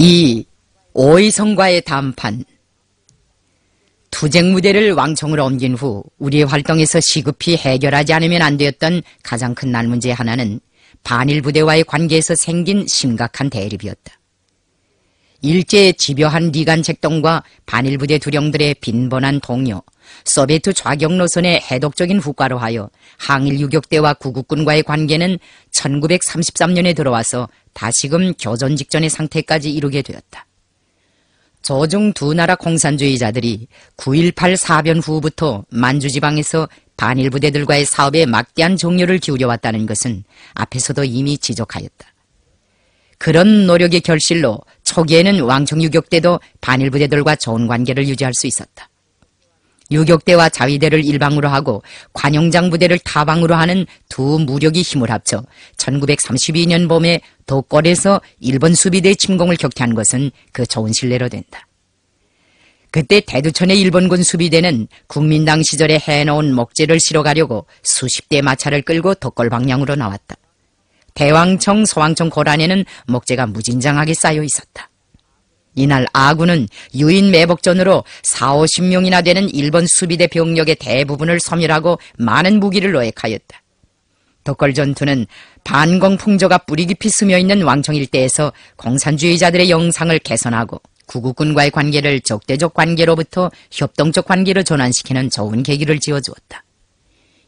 2. 오이성과의 담판. 투쟁 무대를 왕청으로 옮긴 후 우리의 활동에서 시급히 해결하지 않으면 안 되었던 가장 큰 날 문제 하나는 반일 부대와의 관계에서 생긴 심각한 대립이었다. 일제 집요한 리간 책동과 반일 부대 두령들의 빈번한 동요, 소비에트 좌격 노선의 해독적인 후과로 하여 항일 유격대와 구국군과의 관계는 1933년에 들어와서 다시금 교전 직전의 상태까지 이르게 되었다. 조중 두 나라 공산주의자들이 9.18 사변 후부터 만주지방에서 반일 부대들과의 사업에 막대한 종료를 기울여왔다는 것은 앞에서도 이미 지적하였다. 그런 노력의 결실로 초기에는 왕청 유격대도 반일 부대들과 좋은 관계를 유지할 수 있었다. 유격대와 자위대를 일방으로 하고 관용장 부대를 타방으로 하는 두 무력이 힘을 합쳐 1932년 봄에 독골에서 일본 수비대 침공을 격퇴한 것은 그 좋은 실례로 된다. 그때 대두천의 일본군 수비대는 국민당 시절에 해놓은 목재를 실어 가려고 수십 대의 마차를 끌고 독골 방향으로 나왔다. 대왕청, 소왕청 고란에는 목재가 무진장하게 쌓여 있었다. 이날 아군은 유인 매복전으로 40~50명이나 되는 일본 수비대 병력의 대부분을 소멸하고 많은 무기를 노획하였다. 독골 전투는 반공 풍조가 뿌리 깊이 스며있는 왕청 일대에서 공산주의자들의 영상을 개선하고 구국군과의 관계를 적대적 관계로부터 협동적 관계로 전환시키는 좋은 계기를 지어주었다.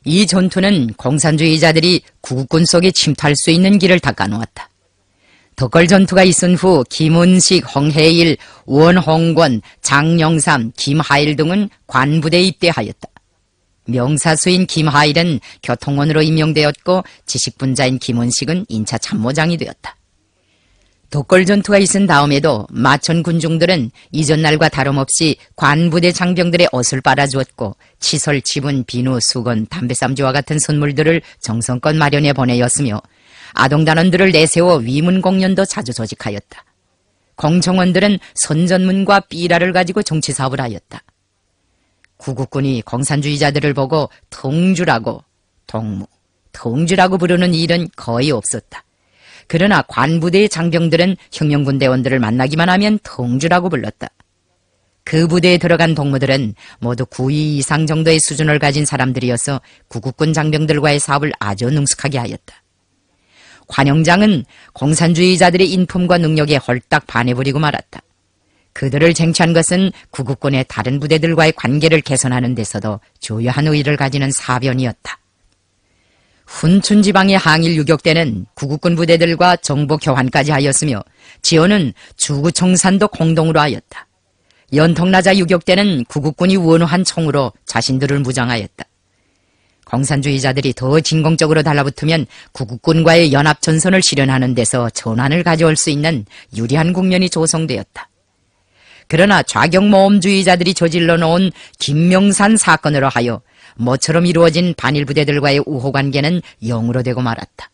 이 전투는 공산주의자들이 구국군 속에 침투할 수 있는 길을 닦아놓았다. 독골 전투가 있은 후 김은식, 홍해일, 원홍권, 장영삼, 김하일 등은 관부대에 입대하였다. 명사수인 김하일은 교통원으로 임명되었고 지식분자인 김은식은 인차 참모장이 되었다. 독골 전투가 있은 다음에도 마천 군중들은 이전날과 다름없이 관부대 장병들의 옷을 빨아주었고 치솔, 지분, 비누, 수건, 담배쌈주와 같은 선물들을 정성껏 마련해 보내었으며 아동단원들을 내세워 위문 공연도 자주 조직하였다. 공정원들은 선전문과 삐라를 가지고 정치사업을 하였다. 구국군이 공산주의자들을 보고 통주라고, 통주라고 부르는 일은 거의 없었다. 그러나 관부대의 장병들은 혁명군 대원들을 만나기만 하면 통주라고 불렀다. 그 부대에 들어간 동무들은 모두 9위 이상 정도의 수준을 가진 사람들이어서 구국군 장병들과의 사업을 아주 능숙하게 하였다. 관영장은 공산주의자들의 인품과 능력에 홀딱 반해버리고 말았다. 그들을 쟁취한 것은 구국군의 다른 부대들과의 관계를 개선하는 데서도 주요한 의의를 가지는 사변이었다. 훈춘 지방의 항일 유격대는 구국군 부대들과 정보 교환까지 하였으며 지원은 주구청산도 공동으로 하였다. 연통나자 유격대는 구국군이 원호한 총으로 자신들을 무장하였다. 공산주의자들이 더 진공적으로 달라붙으면 구국군과의 연합전선을 실현하는 데서 전환을 가져올 수 있는 유리한 국면이 조성되었다. 그러나 좌경모험주의자들이 저질러 놓은 김명산 사건으로 하여 모처럼 이루어진 반일 부대들과의 우호관계는 영으로 되고 말았다.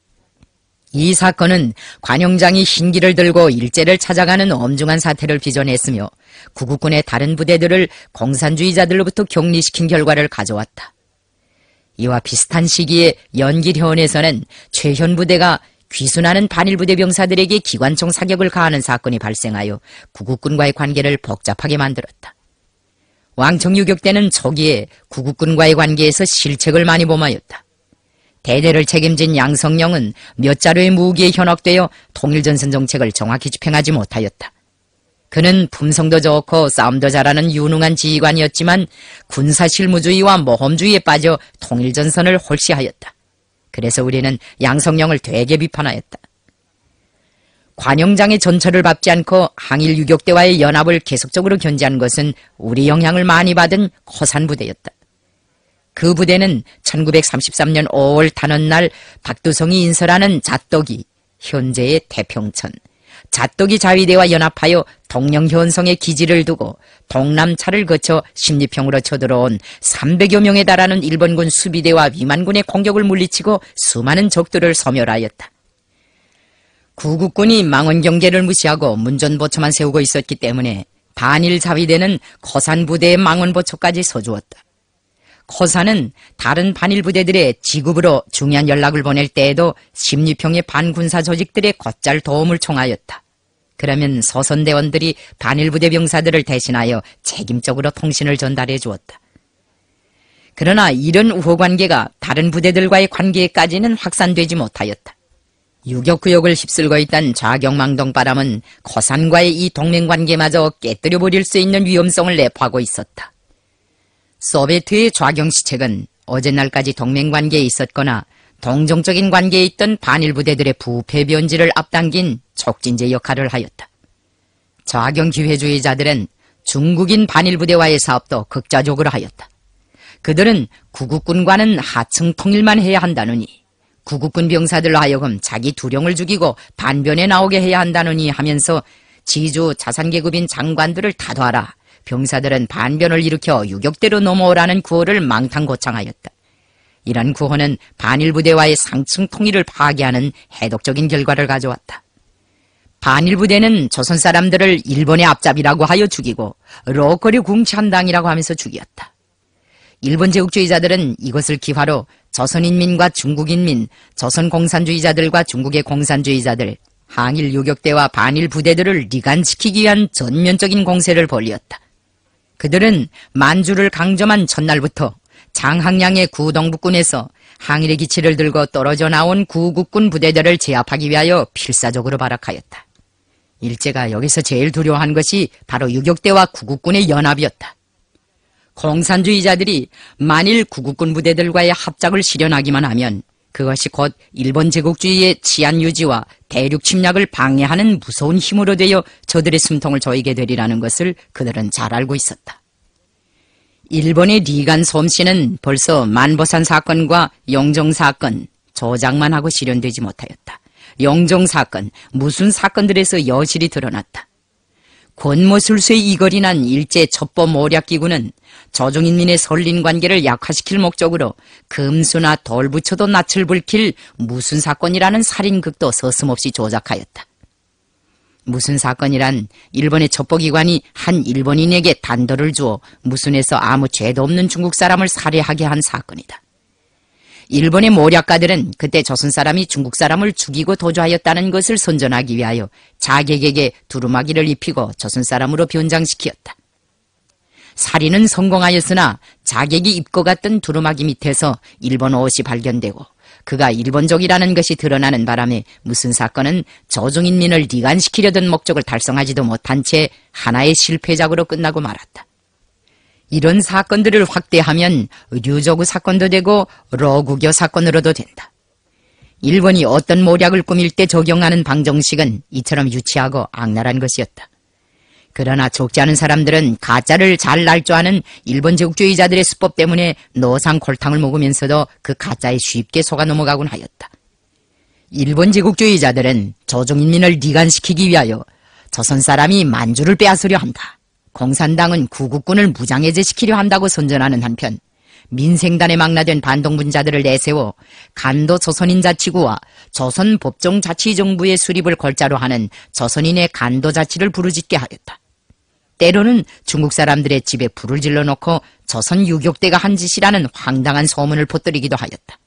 이 사건은 관영장이 흰기를 들고 일제를 찾아가는 엄중한 사태를 빚어냈으며 구국군의 다른 부대들을 공산주의자들로부터 격리시킨 결과를 가져왔다. 이와 비슷한 시기에 연길현에서는 최현 부대가 귀순하는 반일 부대 병사들에게 기관총 사격을 가하는 사건이 발생하여 구국군과의 관계를 복잡하게 만들었다. 왕청 유격대는 초기에 구국군과의 관계에서 실책을 많이 범하였다. 대대를 책임진 양성령은 몇 자루의 무기에 현혹되어 통일전선 정책을 정확히 집행하지 못하였다. 그는 품성도 좋고 싸움도 잘하는 유능한 지휘관이었지만 군사실무주의와 모험주의에 빠져 통일전선을 홀시하였다. 그래서 우리는 양성령을 되게 비판하였다. 관영장의 전철을 밟지 않고 항일 유격대와의 연합을 계속적으로 견제한 것은 우리 영향을 많이 받은 호산부대였다. 그 부대는 1933년 5월 단원날 박두성이 인설하는 잣독이, 현재의 태평천, 잣독이 자위대와 연합하여 동령현성에 기지를 두고 동남차를 거쳐 십리평으로 쳐들어온 300여 명에 달하는 일본군 수비대와 위만군의 공격을 물리치고 수많은 적들을 소멸하였다. 구국군이 망원 경계를 무시하고 문전보초만 세우고 있었기 때문에 반일 자위대는 코산 부대의 망원보초까지 서주었다. 코산은 다른 반일 부대들의 지급으로 중요한 연락을 보낼 때에도 십리평의 반군사 조직들의 곧잘 도움을 청하였다. 그러면 서선대원들이 반일부대 병사들을 대신하여 책임적으로 통신을 전달해 주었다. 그러나 이런 우호관계가 다른 부대들과의 관계까지는 확산되지 못하였다. 유격구역을 휩쓸고 있던 좌경망동 바람은 거산과의 이 동맹관계마저 깨뜨려버릴 수 있는 위험성을 내포하고 있었다. 소비에트의 좌경시책은 어제날까지 동맹관계에 있었거나 동정적인 관계에 있던 반일부대들의 부패 변질을 앞당긴 촉진제 역할을 하였다. 좌경기회주의자들은 중국인 반일부대와의 사업도 극자적으로 하였다. 그들은 구국군과는 하층 통일만 해야 한다느니, 구국군 병사들로 하여금 자기 두령을 죽이고 반변에 나오게 해야 한다느니 하면서 지주 자산계급인 장관들을 타도하라, 병사들은 반변을 일으켜 유격대로 넘어오라는 구호를 망탕고창하였다. 이런 구호는 반일부대와의 상층 통일을 파괴하는 해독적인 결과를 가져왔다. 반일부대는 조선 사람들을 일본의 앞잡이라고 하여 죽이고 럭거리 궁찬당이라고 하면서 죽였다. 일본 제국주의자들은 이것을 기화로 조선인민과 중국인민, 조선공산주의자들과 중국의 공산주의자들, 항일 유격대와 반일 부대들을 리간시키기 위한 전면적인 공세를 벌였다. 그들은 만주를 강점한 첫날부터 장항량의 구동북군에서 항일의 기치를 들고 떨어져 나온 구국군 부대들을 제압하기 위하여 필사적으로 발악하였다. 일제가 여기서 제일 두려워한 것이 바로 유격대와 구국군의 연합이었다. 공산주의자들이 만일 구국군 부대들과의 합작을 실현하기만 하면 그것이 곧 일본 제국주의의 치안 유지와 대륙 침략을 방해하는 무서운 힘으로 되어 저들의 숨통을 조이게 되리라는 것을 그들은 잘 알고 있었다. 일본의 리간 솜씨는 벌써 만보산 사건과 영종 사건, 조작만 하고 실현되지 못하였다. 영종 사건, 무슨 사건들에서 여실히 드러났다. 권모술수의 이거리 난 일제 첩보 모략기구는 조중인민의 설린관계를 약화시킬 목적으로 금수나 돌 붙여도 낯을 불킬 무슨 사건이라는 살인극도 서슴없이 조작하였다. 무슨 사건이란 일본의 첩보기관이 한 일본인에게 단도를 주어 무순에서 아무 죄도 없는 중국 사람을 살해하게 한 사건이다. 일본의 모략가들은 그때 조선 사람이 중국 사람을 죽이고 도주하였다는 것을 선전하기 위하여 자객에게 두루마기를 입히고 조선 사람으로 변장시키었다. 살인은 성공하였으나 자객이 입고 갔던 두루마기 밑에서 일본 옷이 발견되고 그가 일본족이라는 것이 드러나는 바람에 무슨 사건은 조중인민을 리간시키려던 목적을 달성하지도 못한 채 하나의 실패작으로 끝나고 말았다. 이런 사건들을 확대하면 류조구 사건도 되고 러구교 사건으로도 된다. 일본이 어떤 모략을 꾸밀 때 적용하는 방정식은 이처럼 유치하고 악랄한 것이었다. 그러나 적지 않은 사람들은 가짜를 잘 날 줄 아는 일본 제국주의자들의 수법 때문에 노상 골탕을 먹으면서도 그 가짜에 쉽게 속아 넘어가곤 하였다. 일본 제국주의자들은 조중인민을 리간시키기 위하여 조선 사람이 만주를 빼앗으려 한다. 공산당은 구국군을 무장해제시키려 한다고 선전하는 한편 민생단에 망라된 반동분자들을 내세워 간도 조선인자치구와 조선법정자치정부의 수립을 골자로 하는 조선인의 간도자치를 부르짖게 하였다. 때로는 중국 사람들의 집에 불을 질러놓고 조선 유격대가 한 짓이라는 황당한 소문을 퍼뜨리기도 하였다.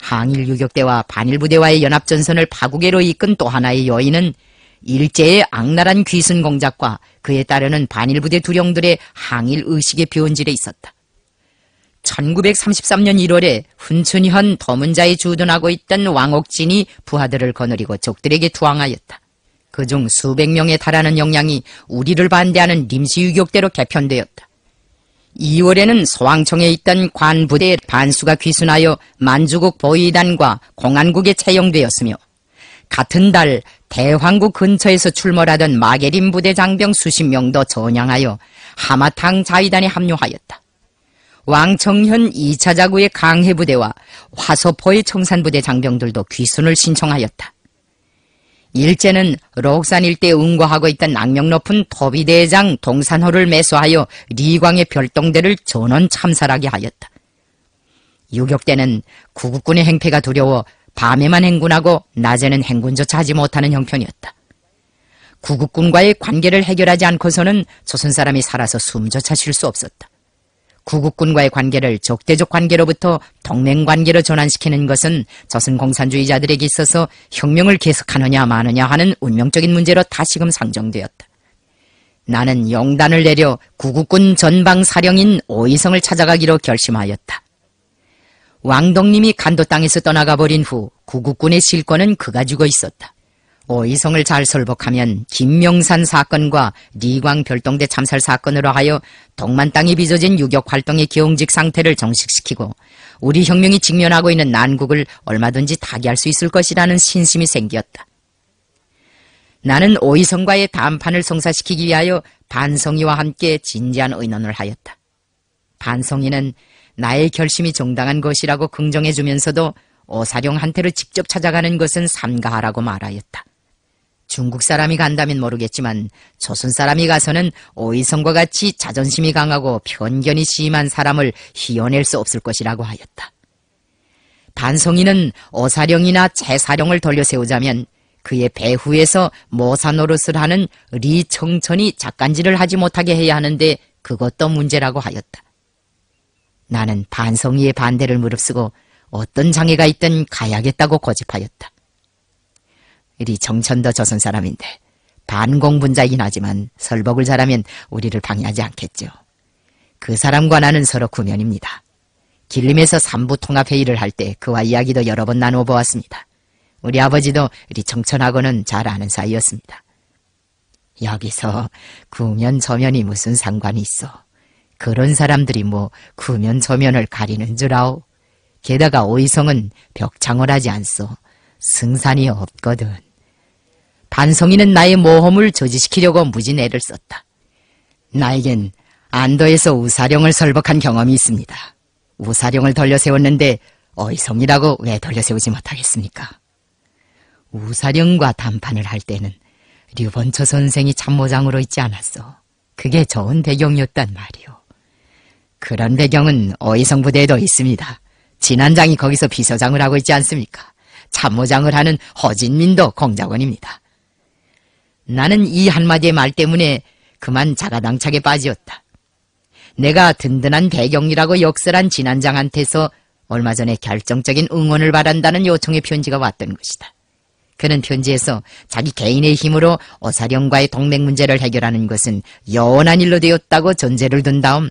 항일 유격대와 반일부대와의 연합전선을 파국에로 이끈 또 하나의 요인은 일제의 악랄한 귀순 공작과 그에 따르는 반일부대 두령들의 항일 의식의 변질에 있었다. 1933년 1월에 훈춘현 더문자에 주둔하고 있던 왕옥진이 부하들을 거느리고 적들에게 투항하였다. 그중 수백 명에 달하는 영량이 우리를 반대하는 임시유격대로 개편되었다. 2월에는 소왕청에 있던 관부대 반수가 귀순하여 만주국 보위단과 공안국에 채용되었으며 같은 달 대황국 근처에서 출몰하던 마계림 부대 장병 수십 명도 전향하여 하마탕 자위단에 합류하였다. 왕청현 2차 자구의 강해부대와 화소포의 청산부대 장병들도 귀순을 신청하였다. 일제는 록산 일대에 응고하고 있던 악명 높은 토비대장 동산호를 매수하여 리광의 별동대를 전원 참살하게 하였다. 유격대는 구국군의 행패가 두려워 밤에만 행군하고 낮에는 행군조차 하지 못하는 형편이었다. 구국군과의 관계를 해결하지 않고서는 조선 사람이 살아서 숨조차 쉴 수 없었다. 구국군과의 관계를 적대적 관계로부터 동맹관계로 전환시키는 것은 조선 공산주의자들에게 있어서 혁명을 계속하느냐 마느냐 하는 운명적인 문제로 다시금 상정되었다. 나는 용단을 내려 구국군 전방사령인 오이성을 찾아가기로 결심하였다. 왕동님이 간도 땅에서 떠나가 버린 후 구국군의 실권은 그가 쥐고 있었다. 오이성을 잘 설복하면 김명산 사건과 리광 별동대 참살 사건으로 하여 동만 땅에 빚어진 유격활동의 경직 상태를 정식시키고 우리 혁명이 직면하고 있는 난국을 얼마든지 타개할 수 있을 것이라는 신심이 생겼다. 나는 오이성과의談판을 성사시키기 위하여 반성이와 함께 진지한 의논을 하였다. 반성이는 나의 결심이 정당한 것이라고 긍정해주면서도 오사룡한테를 직접 찾아가는 것은 삼가하라고 말하였다. 중국 사람이 간다면 모르겠지만 조선 사람이 가서는 오이성과 같이 자존심이 강하고 편견이 심한 사람을 희어낼 수 없을 것이라고 하였다. 반성이는 오사룡이나 채사룡을 돌려세우자면 그의 배후에서 모사 노릇을 하는 리청천이 작간지를 하지 못하게 해야 하는데 그것도 문제라고 하였다. 나는 반성이의 반대를 무릅쓰고 어떤 장애가 있든 가야겠다고 고집하였다. 리청천도 조선 사람인데 반공분자이긴 하지만 설복을 잘하면 우리를 방해하지 않겠죠. 그 사람과 나는 서로 구면입니다. 길림에서 삼부통합회의를 할 때 그와 이야기도 여러 번 나누어 보았습니다. 우리 아버지도 리청천하고는 잘 아는 사이였습니다. 여기서 구면 저면이 무슨 상관이 있어. 그런 사람들이 뭐 구면 저면을 가리는 줄 아오. 게다가 오이성은 벽창을 하지 않소. 승산이 없거든. 반성이는 나의 모험을 저지시키려고 무진 애를 썼다. 나에겐 안도에서 우사룡을 설복한 경험이 있습니다. 우사룡을 돌려세웠는데 어이성이라고 왜 돌려세우지 못하겠습니까? 우사룡과談판을 할 때는 류본처 선생이 참모장으로 있지 않았어. 그게 좋은 배경이었단 말이오. 그런 배경은 어이성 부대에도 있습니다. 진안장이 거기서 비서장을 하고 있지 않습니까? 참모장을 하는 허진민도 공작원입니다. 나는 이 한마디의 말 때문에 그만 자가당착에 빠지었다. 내가 든든한 배경이라고 역설한 진안장한테서 얼마 전에 결정적인 응원을 바란다는 요청의 편지가 왔던 것이다. 그는 편지에서 자기 개인의 힘으로 오사룡과의 동맹 문제를 해결하는 것은 영원한 일로 되었다고 전제를 둔 다음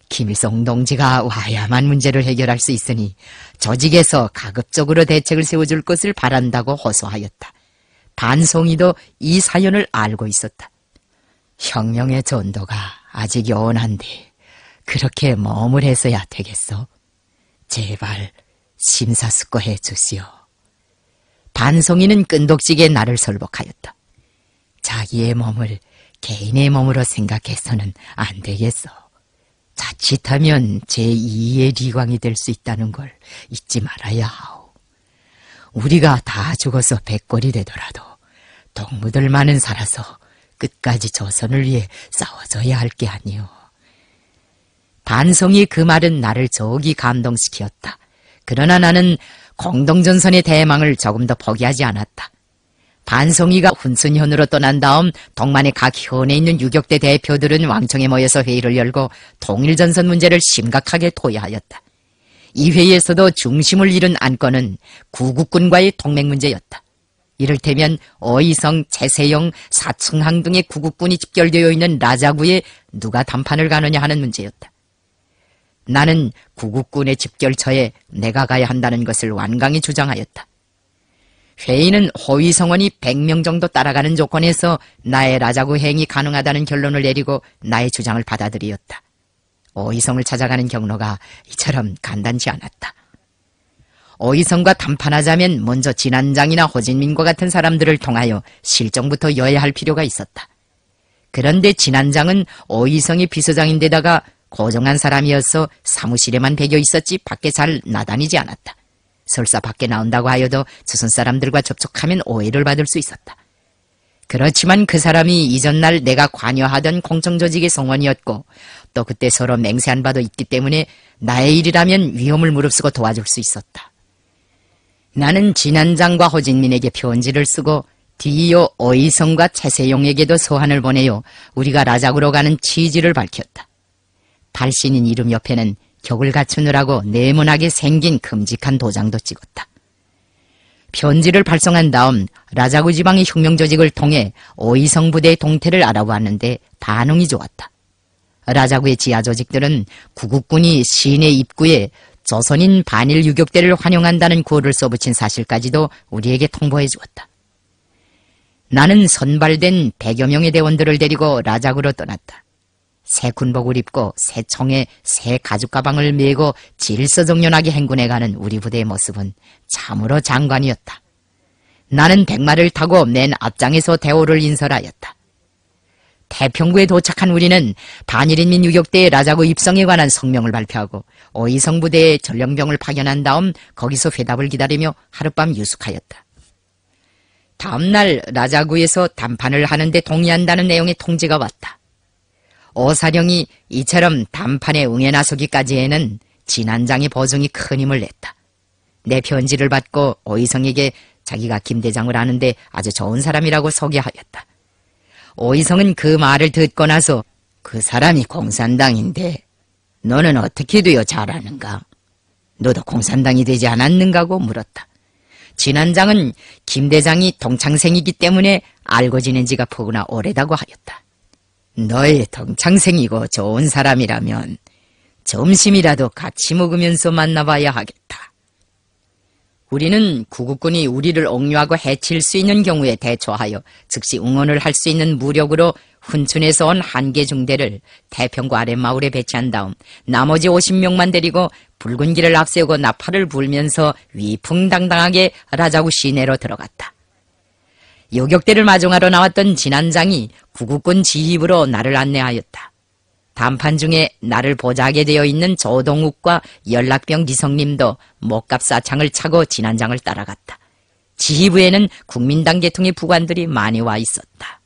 김일성 동지가 와야만 문제를 해결할 수 있으니 조직에서 가급적으로 대책을 세워줄 것을 바란다고 호소하였다. 반성이도 이 사연을 알고 있었다. 혁명의 전도가 아직 요원한데 그렇게 머물해서야 되겠어? 제발 심사숙고해 주시오. 반성이는 끈덕지게 나를 설복하였다. 자기의 몸을 개인의 몸으로 생각해서는 안 되겠어. 자칫하면 제2의 리광이 될 수 있다는 걸 잊지 말아야 하오. 우리가 다 죽어서 백골이 되더라도 동무들만은 살아서 끝까지 조선을 위해 싸워줘야 할 게 아니오. 반성이 그 말은 나를 저기 감동시켰다. 그러나 나는 공동전선의 대망을 조금 더 포기하지 않았다. 반성이가 훈순현으로 떠난 다음 동만의 각 현에 있는 유격대 대표들은 왕청에 모여서 회의를 열고 통일전선 문제를 심각하게 토의하였다. 이 회의에서도 중심을 잃은 안건은 구국군과의 동맹 문제였다. 이를테면 어이성, 채세영, 사층항 등의 구국군이 집결되어 있는 라자구에 누가 담판을 가느냐 하는 문제였다. 나는 구국군의 집결처에 내가 가야 한다는 것을 완강히 주장하였다. 회의는 호위 성원이 100명 정도 따라가는 조건에서 나의 라자구 행이 가능하다는 결론을 내리고 나의 주장을 받아들였다. 오이성을 찾아가는 경로가 이처럼 간단치 않았다. 오이성과談판하자면 먼저 진안장이나 허진민과 같은 사람들을 통하여 실정부터 여야 할 필요가 있었다. 그런데 진안장은 오이성의 비서장인데다가 고정한 사람이어서 사무실에만 배겨 있었지 밖에 잘 나다니지 않았다. 설사 밖에 나온다고 하여도 조선 사람들과 접촉하면 오해를 받을 수 있었다. 그렇지만 그 사람이 이전날 내가 관여하던 공청조직의 성원이었고 또 그때 서로 맹세한 바도 있기 때문에 나의 일이라면 위험을 무릅쓰고 도와줄 수 있었다. 나는 진안장과 허진민에게 편지를 쓰고 디이오 오이성과 채세용에게도 서한을 보내요 우리가 라작으로 가는 취지를 밝혔다. 발신인 이름 옆에는 격을 갖추느라고 네모나게 생긴 큼직한 도장도 찍었다. 편지를 발송한 다음 라자구 지방의 혁명 조직을 통해 오이성 부대의 동태를 알아보았는데 반응이 좋았다. 라자구의 지하 조직들은 구국군이 시내 입구에 조선인 반일 유격대를 환영한다는 구호를 써붙인 사실까지도 우리에게 통보해 주었다. 나는 선발된 100여 명의 대원들을 데리고 라자구로 떠났다. 새 군복을 입고 새 총에 새 가죽 가방을 메고 질서정연하게 행군해가는 우리 부대의 모습은 참으로 장관이었다. 나는 백마를 타고 맨 앞장에서 대오를 인설하였다. 태평구에 도착한 우리는 반일인민 유격대의 라자구 입성에 관한 성명을 발표하고 오이성 부대의 전령병을 파견한 다음 거기서 회답을 기다리며 하룻밤 유숙하였다. 다음날 라자구에서 담판을 하는데 동의한다는 내용의 통지가 왔다. 오사령이 이처럼 담판에 응해 나서기까지에는 진안장의 보증이 큰 힘을 냈다. 내 편지를 받고 오이성에게 자기가 김 대장을 아는데 아주 좋은 사람이라고 소개하였다. 오이성은 그 말을 듣고 나서 그 사람이 공산당인데 너는 어떻게 되어 잘 아는가? 너도 공산당이 되지 않았는가고 물었다. 진안장은 김 대장이 동창생이기 때문에 알고 지낸 지가 포구나 오래다고 하였다. 너의 동창생이고 좋은 사람이라면 점심이라도 같이 먹으면서 만나봐야 하겠다. 우리는 구국군이 우리를 옥류하고 해칠 수 있는 경우에 대처하여 즉시 응원을 할 수 있는 무력으로 훈춘에서 온 한개 중대를 태평구 아랫마을에 배치한 다음 나머지 50명만 데리고 붉은 길을 앞세우고 나팔을 불면서 위풍당당하게 라자구 시내로 들어갔다. 요격대를 마중하러 나왔던 진안장이 구국군 지휘부로 나를 안내하였다. 담판 중에 나를 보좌하게 되어 있는 조동욱과 연락병 기성님도 목갑 사창을 차고 진안장을 따라갔다. 지휘부에는 국민당 계통의 부관들이 많이 와 있었다.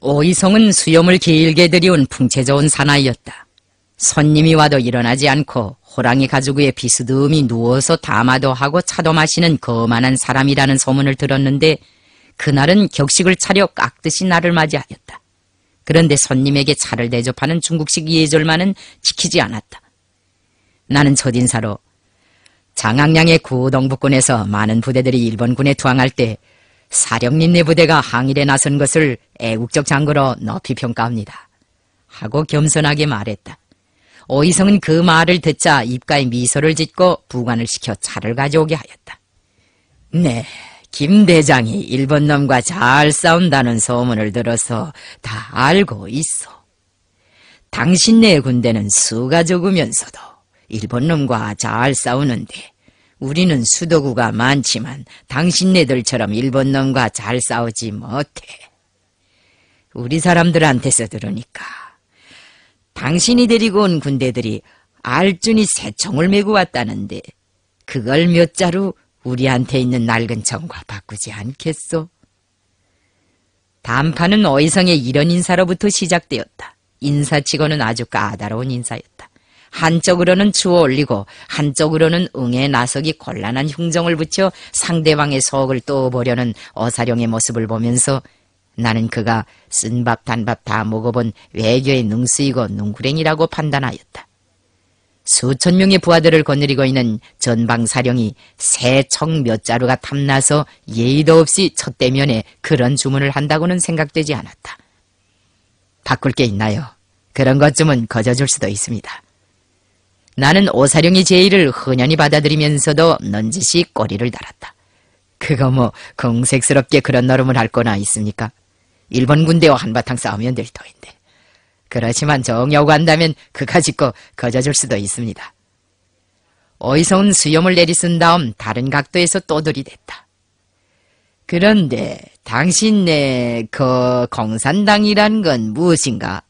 오이성은 수염을 길게 들이운 풍채 좋은 사나이였다. 손님이 와도 일어나지 않고 호랑이 가죽 위에 비스듬히 누워서 담화도 하고 차도 마시는 거만한 사람이라는 소문을 들었는데 그날은 격식을 차려 깍듯이 나를 맞이하였다. 그런데 손님에게 차를 대접하는 중국식 예절만은 지키지 않았다. 나는 첫인사로 장항량의 구동북군에서 많은 부대들이 일본군에 투항할 때 사령님 내 부대가 항일에 나선 것을 애국적 장거로 높이 평가합니다. 하고 겸손하게 말했다. 오이성은 그 말을 듣자 입가에 미소를 짓고 부관을 시켜 차를 가져오게 하였다. 네, 김 대장이 일본 놈과 잘 싸운다는 소문을 들어서 다 알고 있어. 당신네 군대는 수가 적으면서도 일본 놈과 잘 싸우는데 우리는 수도구가 많지만 당신네들처럼 일본 놈과 잘 싸우지 못해. 우리 사람들한테서 들으니까 당신이 데리고 온 군대들이 알준이 새 총을 메고 왔다는데 그걸 몇 자루 우리한테 있는 낡은 총과 바꾸지 않겠소? 담판은 오이성의 이런 인사로부터 시작되었다. 인사치고는 아주 까다로운 인사였다. 한쪽으로는 추어 올리고 한쪽으로는 응에 나서기 곤란한 흉정을 붙여 상대방의 속을 떠보려는 어사령의 모습을 보면서 나는 그가 쓴밥 단밥 다 먹어본 외교의 능수이고 능구랭이라고 판단하였다. 수천 명의 부하들을 거느리고 있는 전방사령이 새 총 몇 자루가 탐나서 예의도 없이 첫 대면에 그런 주문을 한다고는 생각되지 않았다. 바꿀 게 있나요? 그런 것쯤은 거저줄 수도 있습니다. 나는 오사령의 제의를 흔연히 받아들이면서도 넌지시 꼬리를 달았다. 그거 뭐 공색스럽게 그런 노름을 할 거나 있습니까? 일본 군대와 한바탕 싸우면 될 터인데. 그렇지만 정여고 한다면 그까짓 거 거저줄 수도 있습니다. 오이성은 수염을 내리쓴 다음 다른 각도에서 또 들이댔다. 그런데 당신네 그 공산당이란 건 무엇인가?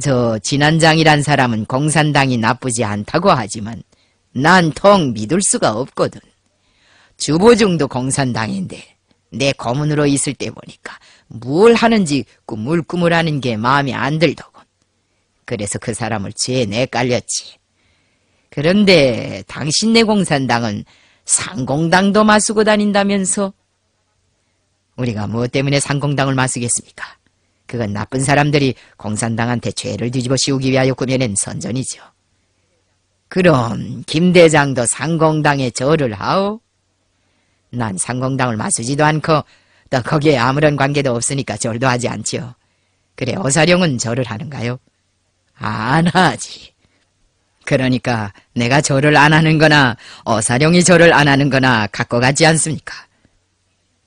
저 진안장이란 사람은 공산당이 나쁘지 않다고 하지만 난 통 믿을 수가 없거든. 주보중도 공산당인데 내 고문으로 있을 때 보니까 뭘 하는지 꾸물꾸물하는 게 마음에 안 들더군. 그래서 그 사람을 죄에 내깔렸지. 그런데 당신네 공산당은 상공당도 마수고 다닌다면서? 우리가 무엇 때문에 상공당을 마수겠습니까? 그건 나쁜 사람들이 공산당한테 죄를 뒤집어 씌우기 위하여 꾸며낸 선전이죠. 그럼 김 대장도 상공당에 절을 하오? 난 상공당을 맞수지도 않고 또 거기에 아무런 관계도 없으니까 절도 하지 않지요. 그래, 어사룡은 절을 하는가요? 안 하지. 그러니까 내가 절을 안 하는 거나 어사룡이 절을 안 하는 거나 같고 같지 않습니까?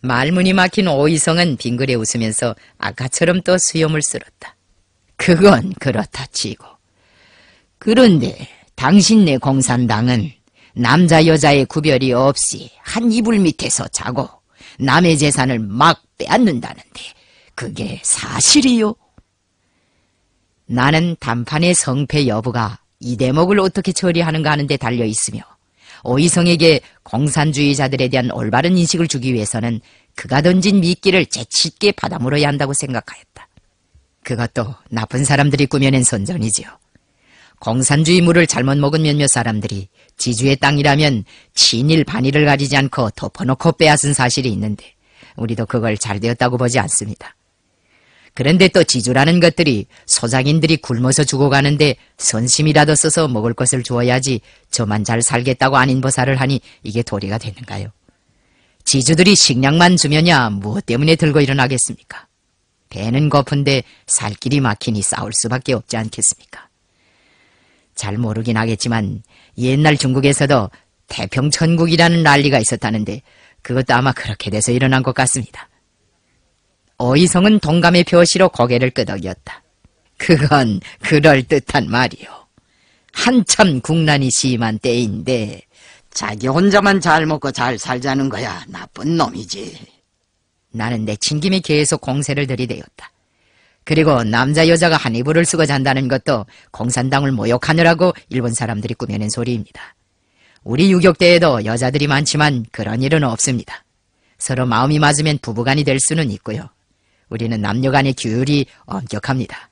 말문이 막힌 오이성은 빙그레 웃으면서 아까처럼 또 수염을 쓸었다. 그건 그렇다 치고. 그런데 당신네 공산당은 남자 여자의 구별이 없이 한 이불 밑에서 자고 남의 재산을 막 빼앗는다는데 그게 사실이요? 나는 단판의 성패 여부가 이 대목을 어떻게 처리하는가 하는 데 달려있으며 오이성에게 공산주의자들에 대한 올바른 인식을 주기 위해서는 그가 던진 미끼를 재치있게 받아물어야 한다고 생각하였다. 그것도 나쁜 사람들이 꾸며낸 선전이지요. 공산주의 물을 잘못 먹은 몇몇 사람들이 지주의 땅이라면 친일 반일을 가리지 않고 덮어놓고 빼앗은 사실이 있는데 우리도 그걸 잘 되었다고 보지 않습니다. 그런데 또 지주라는 것들이 소장인들이 굶어서 죽어가는데 선심이라도 써서 먹을 것을 주어야지 저만 잘 살겠다고 안인보살을 하니 이게 도리가 되는가요? 지주들이 식량만 주면야 무엇 때문에 들고 일어나겠습니까? 배는 고픈데 살 길이 막히니 싸울 수밖에 없지 않겠습니까? 잘 모르긴 하겠지만 옛날 중국에서도 태평천국이라는 난리가 있었다는데 그것도 아마 그렇게 돼서 일어난 것 같습니다. 오이성은 동감의 표시로 고개를 끄덕였다. 그건 그럴듯한 말이요. 한참 국난이 심한 때인데 자기 혼자만 잘 먹고 잘 살자는 거야 나쁜 놈이지. 나는 내친 김에 계속 공세를 들이대었다. 그리고 남자 여자가 한 이불을 쓰고 잔다는 것도 공산당을 모욕하느라고 일본 사람들이 꾸며낸 소리입니다. 우리 유격대에도 여자들이 많지만 그런 일은 없습니다. 서로 마음이 맞으면 부부간이 될 수는 있고요. 우리는 남녀간의 규율이 엄격합니다.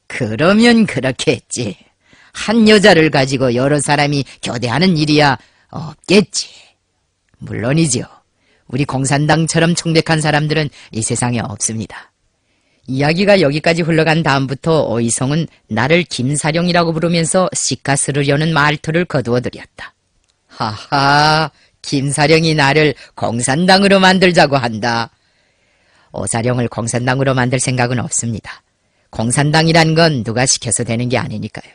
그러면 그렇게 했지. 한 여자를 가지고 여러 사람이 교대하는 일이야 없겠지. 물론이지요. 우리 공산당처럼 청백한 사람들은 이 세상에 없습니다. 이야기가 여기까지 흘러간 다음부터 오이성은 나를 김사령이라고 부르면서 시카스르려는 말투를 거두어들였다. 하하, 김사령이 나를 공산당으로 만들자고 한다. 오사령을 공산당으로 만들 생각은 없습니다. 공산당이란 건 누가 시켜서 되는 게 아니니까요.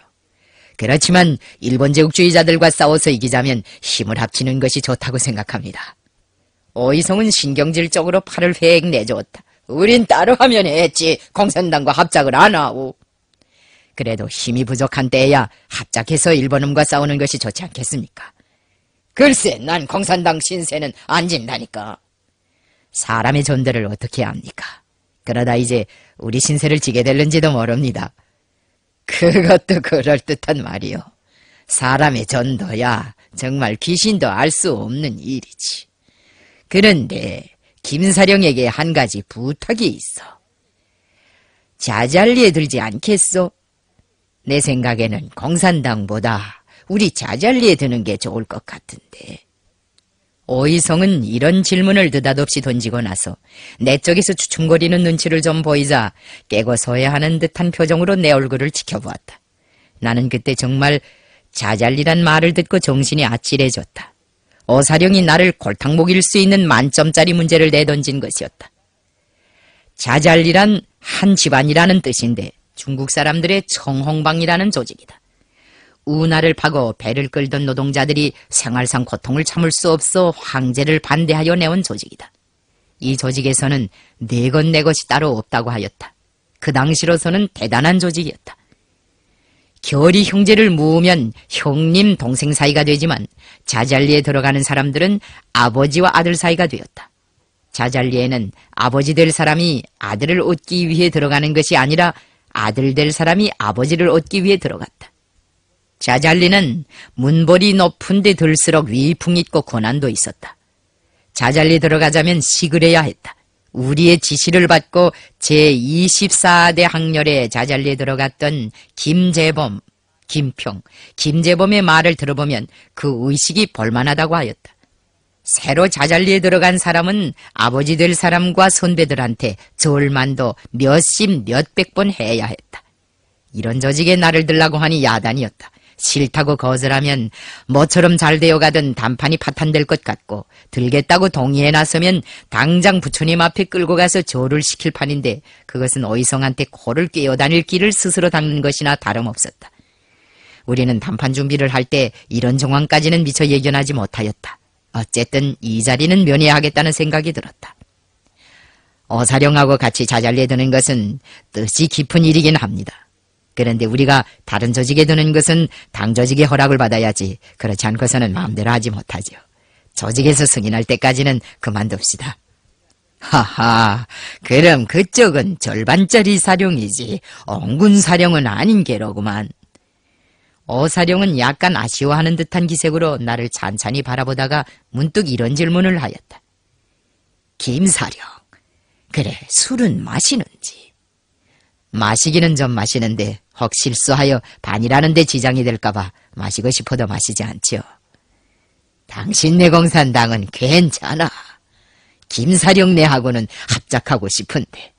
그렇지만 일본 제국주의자들과 싸워서 이기자면 힘을 합치는 것이 좋다고 생각합니다. 오이성은 신경질적으로 팔을 획 내줬다. 우린 따로 하면 했지 공산당과 합작을 안 하오. 그래도 힘이 부족한 때에야 합작해서 일본놈과 싸우는 것이 좋지 않겠습니까? 글쎄, 난 공산당 신세는 안 진다니까. 사람의 존재를 어떻게 압니까? 그러다 이제 우리 신세를 지게 될는지도 모릅니다. 그것도 그럴듯한 말이요. 사람의 전도야 정말 귀신도 알 수 없는 일이지. 그런데 김사령에게 한 가지 부탁이 있어. 자잘리에 들지 않겠소? 내 생각에는 공산당보다 우리 자잘리에 드는 게 좋을 것 같은데. 오이성은 이런 질문을 느닷없이 던지고 나서 내 쪽에서 추춤거리는 눈치를 좀 보이자 깨고 소해하는 듯한 표정으로 내 얼굴을 지켜보았다. 나는 그때 정말 자잘리란 말을 듣고 정신이 아찔해졌다. 오사령이 나를 골탕 먹일 수 있는 만점짜리 문제를 내던진 것이었다. 자잘리란 한 집안이라는 뜻인데 중국 사람들의 청홍방이라는 조직이다. 운하를 파고 배를 끌던 노동자들이 생활상 고통을 참을 수 없어 황제를 반대하여 내온 조직이다. 이 조직에서는 내 것 내 것이 따로 없다고 하였다. 그 당시로서는 대단한 조직이었다. 결이 형제를 모으면 형님 동생 사이가 되지만 자잘리에 들어가는 사람들은 아버지와 아들 사이가 되었다. 자잘리에는 아버지 될 사람이 아들을 얻기 위해 들어가는 것이 아니라 아들 될 사람이 아버지를 얻기 위해 들어갔다. 자잘리는 문벌이 높은 데 들수록 위풍 있고 권한도 있었다. 자잘리 들어가자면 시글 해야 했다. 우리의 지시를 받고 제24대 학렬에 자잘리에 들어갔던 김재범, 김평, 김재범의 말을 들어보면 그 의식이 볼만하다고 하였다. 새로 자잘리에 들어간 사람은 아버지 될 사람과 선배들한테 절만도 몇십 몇백 번 해야 했다. 이런 조직에 나를 들라고 하니 야단이었다. 싫다고 거절하면 뭐처럼 잘 되어가던 단판이 파탄될 것 같고, 들겠다고 동의해 나서면 당장 부처님 앞에 끌고 가서 절을 시킬 판인데, 그것은 어이성한테 코를 끼어다닐 길을 스스로 닦는 것이나 다름없었다. 우리는 단판 준비를 할 때 이런 정황까지는 미처 예견하지 못하였다. 어쨌든 이 자리는 면회하겠다는 생각이 들었다. 어사령하고 같이 자잘리에 드는 것은 뜻이 깊은 일이긴 합니다. 그런데 우리가 다른 조직에 드는 것은 당 조직의 허락을 받아야지, 그렇지 않고서는 마음대로 하지 못하죠. 조직에서 승인할 때까지는 그만둡시다. 하하, 그럼 그쪽은 절반짜리 사령이지 엉군 사령은 아닌 게로구만. 어사령은 약간 아쉬워하는 듯한 기색으로 나를 찬찬히 바라보다가 문득 이런 질문을 하였다. 김사령, 그래 술은 마시는지? 마시기는 좀 마시는데 혹 실수하여 반이라는 데 지장이 될까봐 마시고 싶어도 마시지 않지요. 당신네 공산당은 괜찮아. 김사령네하고는 합작하고 싶은데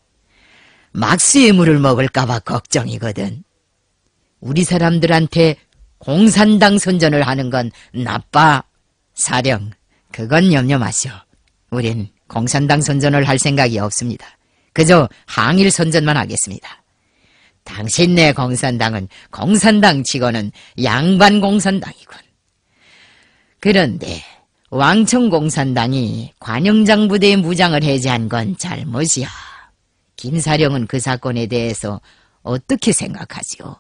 막수의 물을 먹을까봐 걱정이거든. 우리 사람들한테 공산당 선전을 하는 건 나빠. 사령, 그건 염려 마시오. 우린 공산당 선전을 할 생각이 없습니다. 그저 항일 선전만 하겠습니다. 당신네 공산당은 공산당 치고는 양반 공산당이군. 그런데 왕청 공산당이 관영장 부대의 무장을 해제한 건 잘못이야. 김사령은 그 사건에 대해서 어떻게 생각하지요?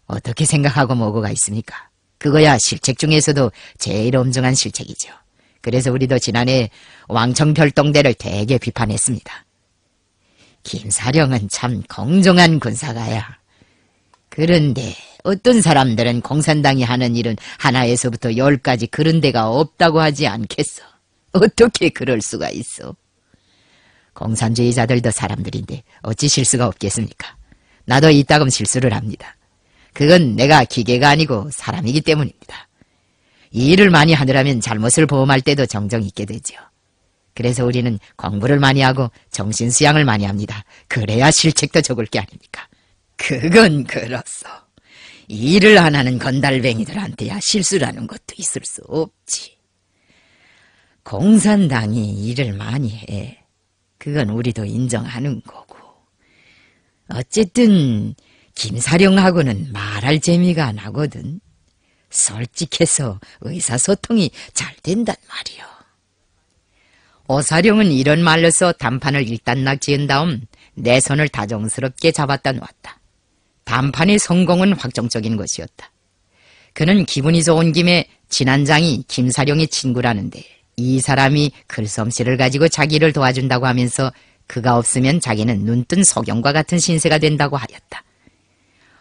어떻게 생각하고 뭐고가 있습니까? 그거야 실책 중에서도 제일 엄중한 실책이죠. 그래서 우리도 지난해 왕청 별동대를 되게 비판했습니다. 김사령은 참 공정한 군사가야. 그런데 어떤 사람들은 공산당이 하는 일은 하나에서부터 10까지 그런 데가 없다고 하지 않겠어. 어떻게 그럴 수가 있어? 공산주의자들도 사람들인데 어찌 실수가 없겠습니까? 나도 이따금 실수를 합니다. 그건 내가 기계가 아니고 사람이기 때문입니다. 이 일을 많이 하느라면 잘못을 보험할 때도 종종 있게 되죠. 그래서 우리는 공부를 많이 하고 정신수양을 많이 합니다. 그래야 실책도 적을 게 아닙니까? 그건 그렇소. 이 일을 안 하는 건달뱅이들한테야 실수라는 것도 있을 수 없지. 공산당이 일을 많이 해. 그건 우리도 인정하는 거고. 어쨌든 김사령하고는 말할 재미가 나거든. 솔직해서 의사소통이 잘 된단 말이오. 어사령은 이런 말로서 단판을 일단 낙지은 다음 내 손을 다정스럽게 잡았다 놓았다. 단판의 성공은 확정적인 것이었다. 그는 기분이 좋은 김에 진안장이 김사령의 친구라는데 이 사람이 글솜씨를 가지고 자기를 도와준다고 하면서 그가 없으면 자기는 눈뜬 소경과 같은 신세가 된다고 하였다.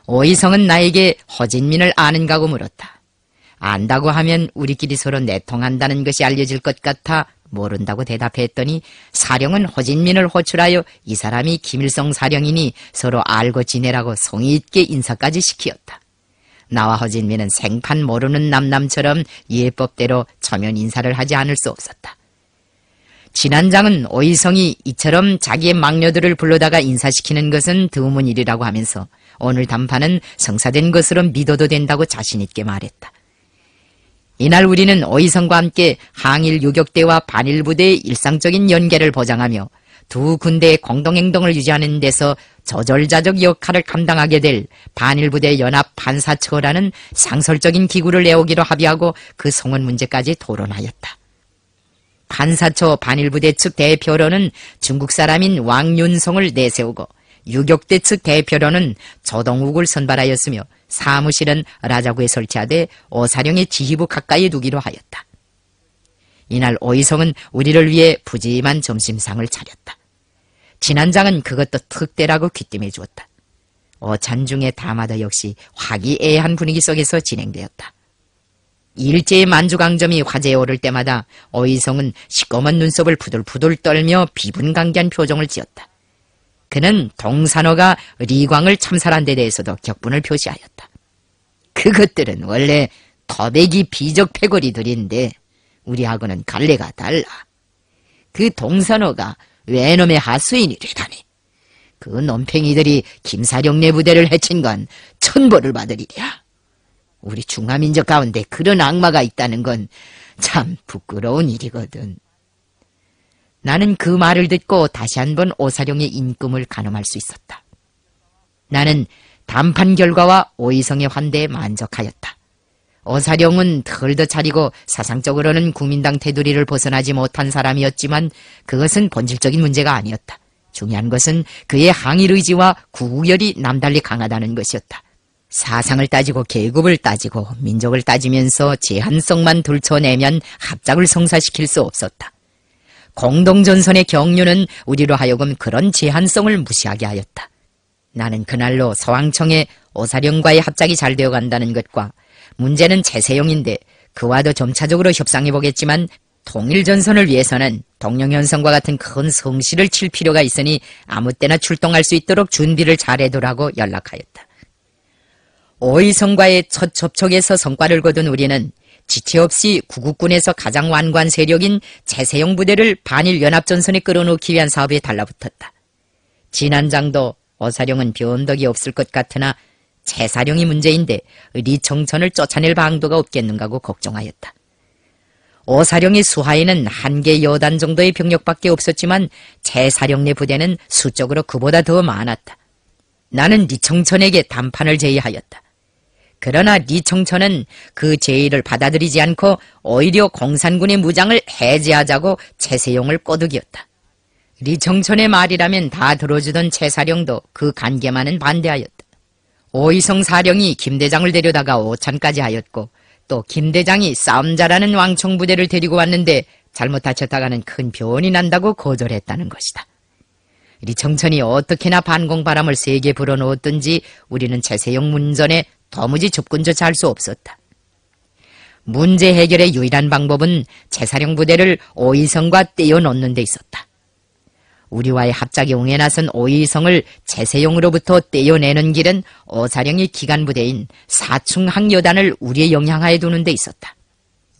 오이성은 나에게 허진민을 아는가고 물었다. 안다고 하면 우리끼리 서로 내통한다는 것이 알려질 것 같아 모른다고 대답했더니 사령은 허진민을 호출하여 이 사람이 김일성 사령이니 서로 알고 지내라고 성의 있게 인사까지 시키었다. 나와 허진민은 생판 모르는 남남처럼 예법대로 초면 인사를 하지 않을 수 없었다. 진안장은 오이성이 이처럼 자기의 막녀들을 불러다가 인사시키는 것은 드문 일이라고 하면서 오늘 단판은 성사된 것으로 믿어도 된다고 자신있게 말했다. 이날 우리는 오이성과 함께 항일 유격대와 반일부대의 일상적인 연계를 보장하며 두 군대의 공동행동을 유지하는 데서 저절자적 역할을 감당하게 될 반일부대 연합 반사처라는 상설적인 기구를 내오기로 합의하고 그 송원 문제까지 토론하였다. 반사처 반일부대 측 대표로는 중국 사람인 왕윤성을 내세우고 유격대 측 대표로는 조동욱을 선발하였으며 사무실은 라자구에 설치하되 오사령의 지휘부 가까이 두기로 하였다. 이날 오이성은 우리를 위해 푸짐한 점심상을 차렸다. 진안장은 그것도 특대라고 귀띔해 주었다. 오찬중의 담화도 역시 화기애애한 분위기 속에서 진행되었다. 일제의 만주강점이 화제에 오를 때마다 오이성은 시꺼먼 눈썹을 부들부들 떨며 비분강기한 표정을 지었다. 그는 동산호가 리광을 참살한 데 대해서도 격분을 표시하였다. 그것들은 원래 토백이 비적 패거리들인데 우리하고는 갈래가 달라. 그 동선호가 외놈의 하수인이래다니. 그 논팽이들이 김사령네 부대를 해친 건 천벌을 받을 일이야. 우리 중화민족 가운데 그런 악마가 있다는 건 참 부끄러운 일이거든. 나는 그 말을 듣고 다시 한번 오사룡의 인금을 가늠할 수 있었다. 나는 담판 결과와 오이성의 환대에 만족하였다. 오사룡은 털도 차리고 사상적으로는 국민당 테두리를 벗어나지 못한 사람이었지만 그것은 본질적인 문제가 아니었다. 중요한 것은 그의 항일 의지와 구구열이 남달리 강하다는 것이었다. 사상을 따지고 계급을 따지고 민족을 따지면서 제한성만 들춰내면 합작을 성사시킬 수 없었다. 공동전선의 경륜은 우리로 하여금 그런 제한성을 무시하게 하였다. 나는 그날로 서왕청에 오사룡과의 합작이 잘 되어간다는 것과 문제는 최세용인데 그와도 점차적으로 협상해보겠지만 통일전선을 위해서는 동령현성과 같은 큰 성실을 칠 필요가 있으니 아무 때나 출동할 수 있도록 준비를 잘해두라고 연락하였다. 오이성과의 첫 접촉에서 성과를 거둔 우리는 지체 없이 구국군에서 가장 완고한 세력인 최세용 부대를 반일 연합전선에 끌어놓기 위한 사업에 달라붙었다. 진안장도 오사룡은 변덕이 없을 것 같으나 최사룡이 문제인데 리청천을 쫓아낼 방도가 없겠는가고 걱정하였다. 오사룡의 수하에는 한 개 여단 정도의 병력밖에 없었지만 최사룡네 부대는 수적으로 그보다 더 많았다. 나는 리청천에게 담판을 제의하였다. 그러나 리청천은 그 제의를 받아들이지 않고 오히려 공산군의 무장을 해제하자고 최세용을 꼬드겼다. 리청천의 말이라면 다 들어주던 최사령도 그 간계만은 반대하였다. 오이성 사령이 김대장을 데려다가 오찬까지 하였고 또 김대장이 싸움 잘하는 왕청부대를 데리고 왔는데 잘못 다쳤다가는 큰 변이 난다고 거절했다는 것이다. 리청천이 어떻게나 반공바람을 세게 불어넣었든지 우리는 최세용 문전에 도무지 접근조차 할 수 없었다. 문제 해결의 유일한 방법은 최사령 부대를 오이성과 떼어놓는 데 있었다. 우리와의 합작에 옹에 나선 오이성을 최세용으로부터 떼어내는 길은 오사령의 기간부대인 사충항 여단을 우리의 영향하에 두는 데 있었다.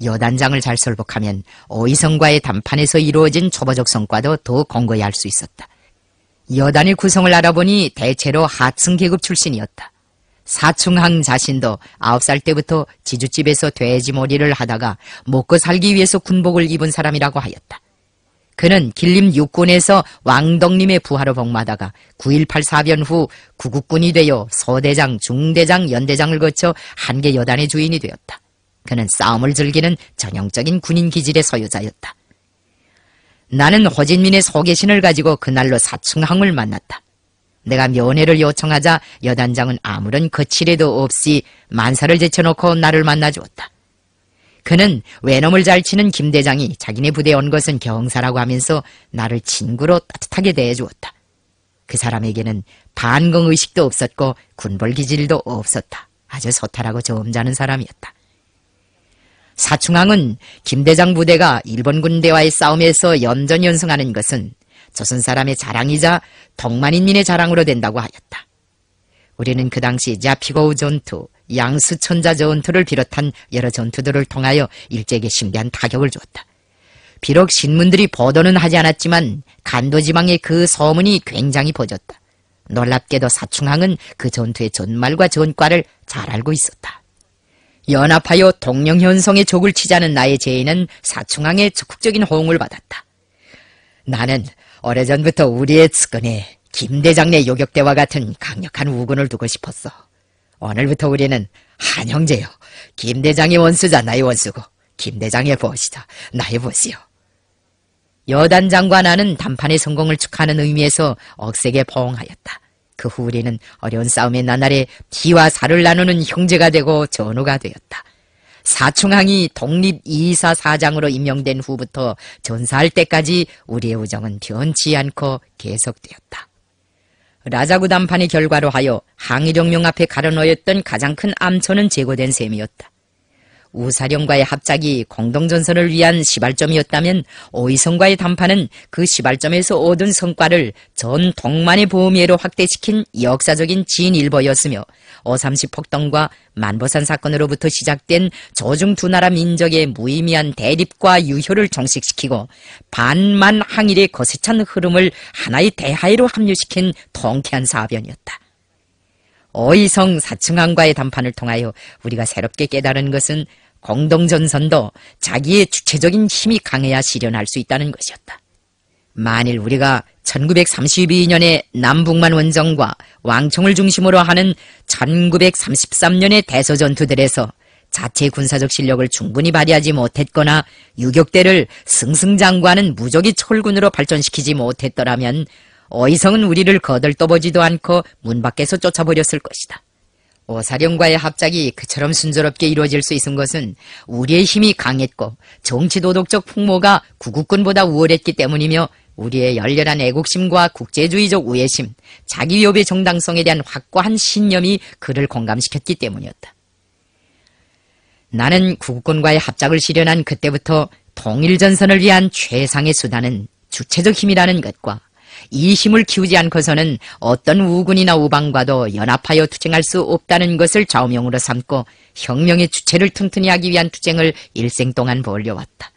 여단장을 잘 설복하면 오이성과의 담판에서 이루어진 초보적 성과도 더 공고히 할 수 있었다. 여단의 구성을 알아보니 대체로 하층 계급 출신이었다. 사충항 자신도 9살 때부터 지주집에서 돼지머리를 하다가 먹고 살기 위해서 군복을 입은 사람이라고 하였다. 그는 길림 육군에서 왕덕님의 부하로 복무하다가 9.18 사변 후 구국군이 되어 소대장, 중대장, 연대장을 거쳐 한개 여단의 주인이 되었다. 그는 싸움을 즐기는 전형적인 군인 기질의 소유자였다. 나는 호진민의 소개신을 가지고 그날로 사충항을 만났다. 내가 면회를 요청하자 여단장은 아무런 거칠애도 없이 만사를 제쳐놓고 나를 만나주었다. 그는 외놈을 잘 치는 김대장이 자기네 부대에 온 것은 경사라고 하면서 나를 친구로 따뜻하게 대해주었다. 그 사람에게는 반공의식도 없었고 군벌 기질도 없었다. 아주 소탈하고 점잖은 사람이었다. 사충항은 김대장 부대가 일본 군대와의 싸움에서 연전연승하는 것은 조선 사람의 자랑이자 동만인민의 자랑으로 된다고 하였다. 우리는 그 당시 자피고우 전투, 양수천자 전투를 비롯한 여러 전투들을 통하여 일제에게 신비한 타격을 주었다. 비록 신문들이 보도는 하지 않았지만 간도지방의 그 소문이 굉장히 퍼졌다. 놀랍게도 사충항은 그 전투의 전말과 전과를 잘 알고 있었다. 연합하여 동령현성의 족을 치자는 나의 제의는 사충항의 적극적인 호응을 받았다. 나는 오래전부터 우리의 측근에 김대장내 요격대와 같은 강력한 우군을 두고 싶었어. 오늘부터 우리는 한 형제요. 김대장의 원수자 나의 원수고 김대장의 보시자 나의 보시요. 여단장과 나는 담판의 성공을 축하하는 의미에서 억세게 포옹하였다. 그 후 우리는 어려운 싸움의 나날에 피와 살을 나누는 형제가 되고 전우가 되었다. 사충항이 독립 이사 사장으로 임명된 후부터 전사할 때까지 우리의 우정은 변치 않고 계속되었다. 라자구 담판의 결과로 하여 항일혁명 앞에 가려놓였던 가장 큰 암초는 제거된 셈이었다. 우사령과의 합작이 공동전선을 위한 시발점이었다면 오이성과의 담판은 그 시발점에서 얻은 성과를 전 동만의 보험예로 확대시킨 역사적인 진일보였으며 어삼시 폭동과 만보산 사건으로부터 시작된 조중 두 나라 민족의 무의미한 대립과 유효를 종식시키고 반만 항일의 거세찬 흐름을 하나의 대하의로 합류시킨 통쾌한 사변이었다. 오이성 사층항과의 담판을 통하여 우리가 새롭게 깨달은 것은 공동전선도 자기의 주체적인 힘이 강해야 실현할 수 있다는 것이었다. 만일 우리가 1932년의 남북만 원정과 왕총을 중심으로 하는 1933년의 대서전투들에서 자체 군사적 실력을 충분히 발휘하지 못했거나 유격대를 승승장구하는 무적의 철군으로 발전시키지 못했더라면 오이성은 우리를 거들떠보지도 않고 문 밖에서 쫓아버렸을 것이다. 오사령과의 합작이 그처럼 순조롭게 이루어질 수 있은 것은 우리의 힘이 강했고 정치도덕적 풍모가 구국군보다 우월했기 때문이며 우리의 열렬한 애국심과 국제주의적 우애심, 자기위협의 정당성에 대한 확고한 신념이 그를 공감시켰기 때문이었다. 나는 구국군과의 합작을 실현한 그때부터 통일전선을 위한 최상의 수단은 주체적 힘이라는 것과 이 힘을 키우지 않고서는 어떤 우군이나 우방과도 연합하여 투쟁할 수 없다는 것을 좌우명으로 삼고 혁명의 주체를 튼튼히 하기 위한 투쟁을 일생 동안 벌여왔다.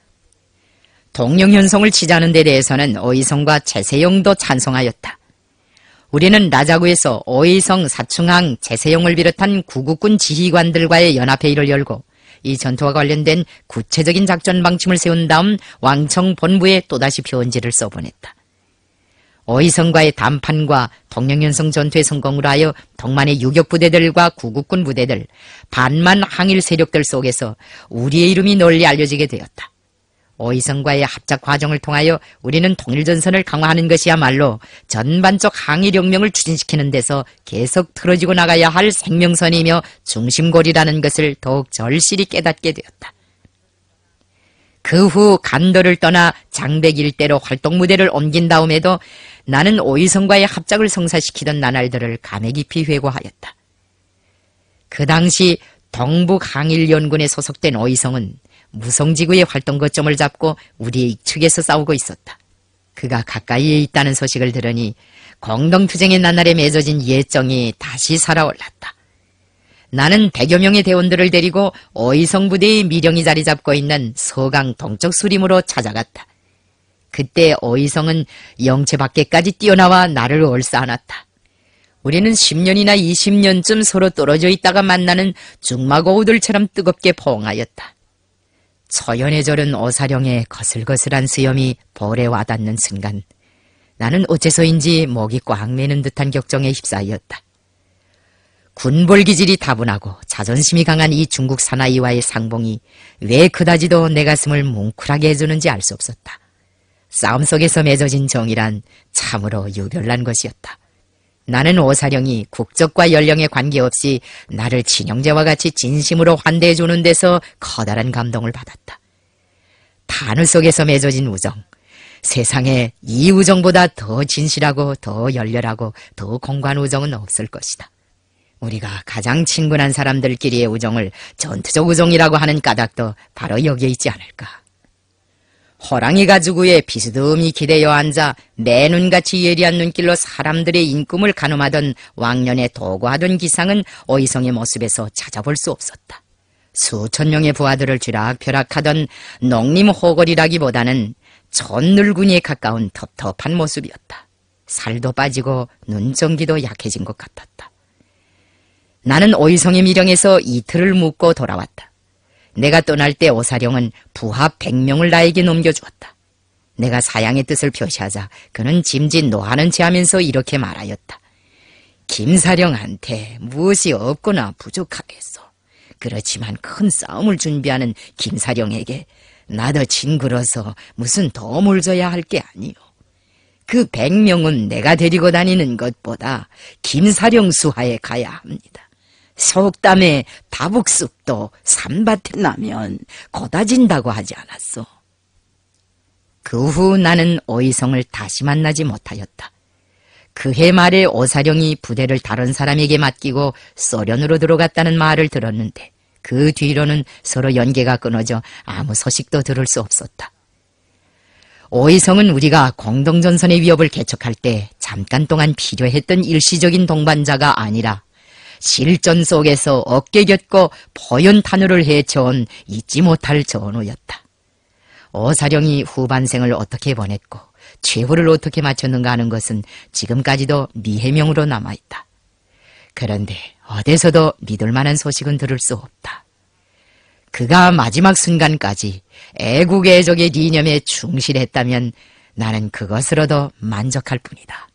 동령현성을 치자는 데 대해서는 오이성과 최세용도 찬성하였다. 우리는 라자구에서 오이성, 사충항, 최세용을 비롯한 구국군 지휘관들과의 연합회의를 열고 이 전투와 관련된 구체적인 작전 방침을 세운 다음 왕청 본부에 또다시 표언지를 써보냈다. 오이성과의 담판과 동령연성 전투의 성공으로 하여 동만의 유격부대들과 구국군 부대들, 반만 항일 세력들 속에서 우리의 이름이 널리 알려지게 되었다. 오이성과의 합작 과정을 통하여 우리는 통일전선을 강화하는 것이야말로 전반적 항일혁명을 추진시키는 데서 계속 틀어지고 나가야 할 생명선이며 중심골이라는 것을 더욱 절실히 깨닫게 되었다. 그 후 간도를 떠나 장백 일대로 활동무대를 옮긴 다음에도 나는 오이성과의 합작을 성사시키던 나날들을 감회 깊이 회고하였다. 그 당시 동북항일연군에 소속된 오이성은 무성지구의 활동 거점을 잡고 우리의 측에서 싸우고 있었다. 그가 가까이에 있다는 소식을 들으니 공동투쟁의 나날에 맺어진 예정이 다시 살아올랐다. 나는 100여 명의 대원들을 데리고 오이성 부대의 미령이 자리 잡고 있는 서강 동쪽 수림으로 찾아갔다. 그때 오이성은 영체 밖에까지 뛰어나와 나를 얼싸안았다. 우리는 10년이나 20년쯤 서로 떨어져 있다가 만나는 중마고우들처럼 뜨겁게 포옹하였다. 처연에 저른 오사령의 거슬거슬한 수염이 볼에 와닿는 순간 나는 어째서인지 목이 꽉 매는 듯한 격정에 휩싸였다. 군볼 기질이 다분하고 자존심이 강한 이 중국 사나이와의 상봉이 왜 그다지도 내 가슴을 뭉클하게 해주는지 알 수 없었다. 싸움 속에서 맺어진 정이란 참으로 유별난 것이었다. 나는 오사령이 국적과 연령에 관계없이 나를 친형제와 같이 진심으로 환대해주는 데서 커다란 감동을 받았다. 단우 속에서 맺어진 우정, 세상에 이 우정보다 더 진실하고 더 열렬하고 더 공고한 우정은 없을 것이다. 우리가 가장 친근한 사람들끼리의 우정을 전투적 우정이라고 하는 까닭도 바로 여기에 있지 않을까. 호랑이 가죽위에 비스듬히 기대어 앉아 내 눈같이 예리한 눈길로 사람들의 인꿈을 가늠하던 왕년에 도구하던 기상은 오이성의 모습에서 찾아볼 수 없었다. 수천 명의 부하들을 쥐락펴락하던 농림호걸이라기보다는 촌늙은이에 가까운 텁텁한 모습이었다. 살도 빠지고 눈전기도 약해진 것 같았다. 나는 오이성의 미령에서 이틀을 묵고 돌아왔다. 내가 떠날 때 오사령은 부하 100명을 나에게 넘겨주었다. 내가 사양의 뜻을 표시하자 그는 짐짓 노하는 채 하면서 이렇게 말하였다. 김사령한테 무엇이 없거나 부족하겠소. 그렇지만 큰 싸움을 준비하는 김사령에게 나도 징그러서 무슨 도움을 줘야 할 게 아니오. 그 100명은 내가 데리고 다니는 것보다 김사령 수하에 가야 합니다. 속담에 다북쑥도 산밭에 나면 고다진다고 하지 않았소. 그 후 나는 오이성을 다시 만나지 못하였다. 그해 말에 오사령이 부대를 다른 사람에게 맡기고 소련으로 들어갔다는 말을 들었는데 그 뒤로는 서로 연계가 끊어져 아무 소식도 들을 수 없었다. 오이성은 우리가 공동전선의 위협을 개척할 때 잠깐 동안 필요했던 일시적인 동반자가 아니라 실전 속에서 어깨 곁고 포연탄우를 헤쳐온 잊지 못할 전우였다. 오사령이 후반생을 어떻게 보냈고 최후를 어떻게 마쳤는가 하는 것은 지금까지도 미해명으로 남아있다. 그런데 어디서도 믿을 만한 소식은 들을 수 없다. 그가 마지막 순간까지 애국애족의 이념에 충실했다면 나는 그것으로도 만족할 뿐이다.